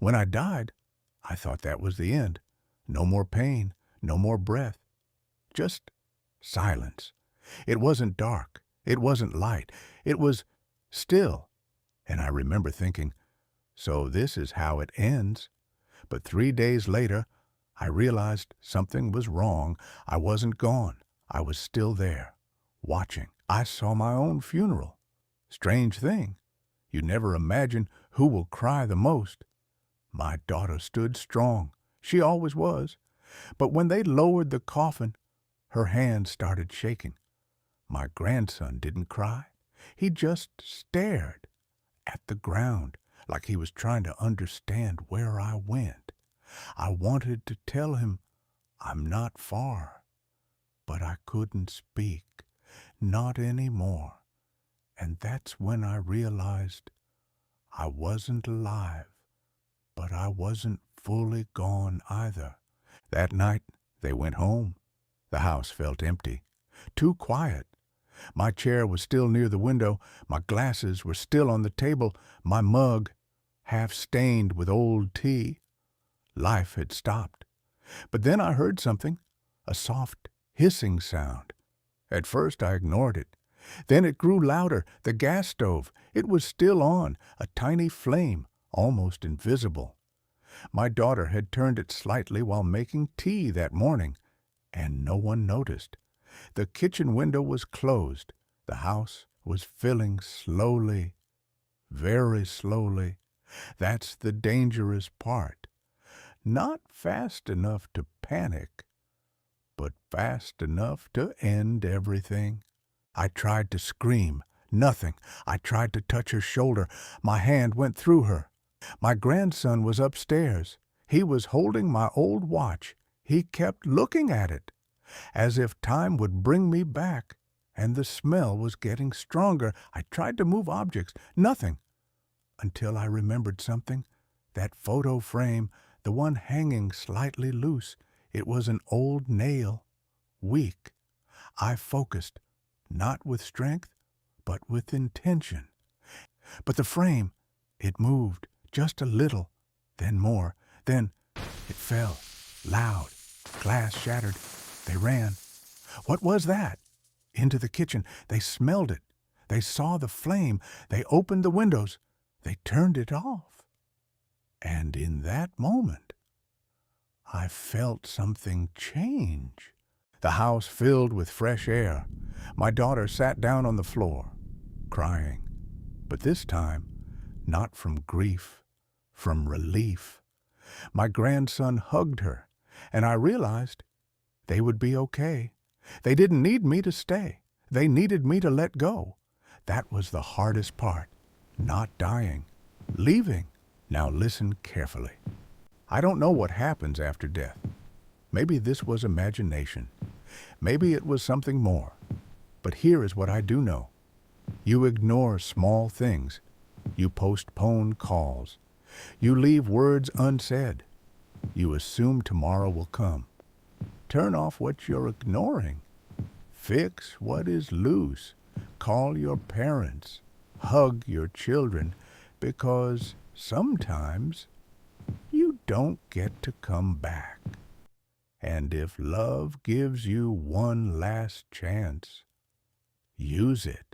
When I died, I thought that was the end. No more pain, no more breath, just silence. It wasn't dark, it wasn't light, it was still. And I remember thinking, so this is how it ends. But 3 days later, I realized something was wrong. I wasn't gone. I was still there, watching. I saw my own funeral. Strange thing. You never imagine who will cry the most. My daughter stood strong. She always was. But when they lowered the coffin, her hands started shaking. My grandson didn't cry. He just stared at the ground like he was trying to understand where I went. I wanted to tell him I'm not far, but I couldn't speak, not anymore. And that's when I realized I wasn't alive, but I wasn't fully gone either. That night, they went home. The house felt empty, too quiet. My chair was still near the window, my glasses were still on the table, my mug half stained with old tea. Life had stopped. But then I heard something, a soft hissing sound. At first I ignored it. Then it grew louder, the gas stove. It was still on, a tiny flame, almost invisible. My daughter had turned it slightly while making tea that morning, and no one noticed. The kitchen window was closed. The house was filling slowly, very slowly. That's the dangerous part. Not fast enough to panic, but fast enough to end everything. I tried to scream. Nothing. I tried to touch her shoulder. My hand went through her. My grandson was upstairs. He was holding my old watch. He kept looking at it, as if time would bring me back, and the smell was getting stronger. I tried to move objects. Nothing. Until I remembered something. That photo frame, the one hanging slightly loose. It was an old nail, weak. I focused, not with strength, but with intention. But the frame, it moved, just a little, then more. Then it fell, loud. Glass shattered. They ran. What was that? Into the kitchen. They smelled it. They saw the flame. They opened the windows. They turned it off. And in that moment, I felt something change. The house filled with fresh air. My daughter sat down on the floor, crying. But this time, not from grief, from relief. My grandson hugged her, and I realized they would be okay. They didn't need me to stay. They needed me to let go. That was the hardest part. Not dying. Leaving. Now listen carefully. I don't know what happens after death. Maybe this was imagination. Maybe it was something more. But here is what I do know. You ignore small things. You postpone calls. You leave words unsaid. You assume tomorrow will come. Turn off what you're ignoring. Fix what is loose. Call your parents. Hug your children, because sometimes you don't get to come back. And if love gives you one last chance, use it.